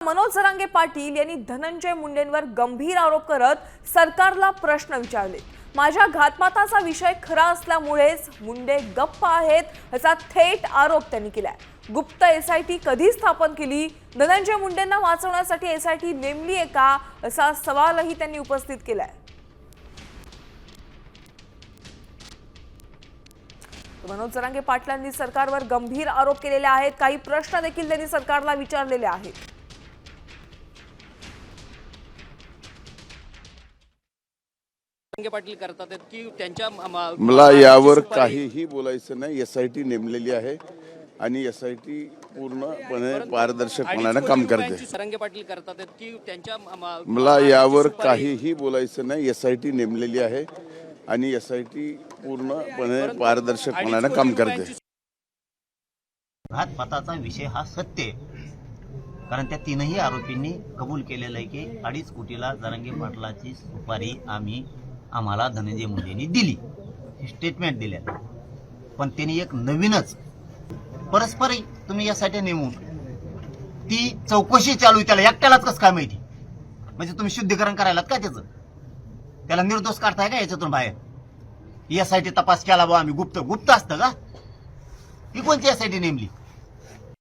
मनोज जरांगे पाटील यांनी धनंजय मुंडेंवर गंभीर आरोप करत सरकारला प्रश्न विचारले। माझ्या घातपाताचा विषय खरा असल्यामुळेच मुंडे गप्प आहेत असा थेट आरोप त्यांनी केलाय। गुप्त एसआयटी कधी स्थापन केली? धनंजय मुंडेंना वाचवण्यासाठी एसआयटी नेमली आहे का असा सवालही त्यांनी उपस्थित केलाय। मनोज जरांगे पाटलांनी सरकारवर गंभीर आरोप केलेले आहेत। काही प्रश्न देखील त्यांनी सरकारला विचारलेले आहेत। पाटील करतात की त्यांच्या मला यावर काहीही बोलायचं नाही। एसआयटी नेमलेली आहे आणि एसआयटी पूर्णपणे पारदर्शकपणाने काम करते। जरांगे पाटील करतात की त्यांच्या मला यावर काहीही बोलायचं नाही। एसआयटी नेमलेली आहे आणि एसआयटी पूर्णपणे पारदर्शकपणाने काम करते। घातपाताचा विषय हा सत्य आहे, कारण त्या तीनही आरोपींनी कबूल केलेलं आहे की 2.5 कोटीला जरांगे पाटलाची सुपारी आम्हाला धनंजय मुंडेंनी दिली, ही स्टेटमेंट दिल्या। पण त्यांनी एक नवीनच परस्पर तुम्ही यासाठी नेमून ती चौकशी चालू आहे, त्याला एकट्यालाच कसं काय माहिती? म्हणजे तुम्ही शुद्धीकरण करायलात का त्याचं? त्याला निर्दोष काढताय का याच्यातून बाहेर? यासाठी तपास केला बा आम्ही, गुप्त असतं का? ही कोणती यासाठी नेमली?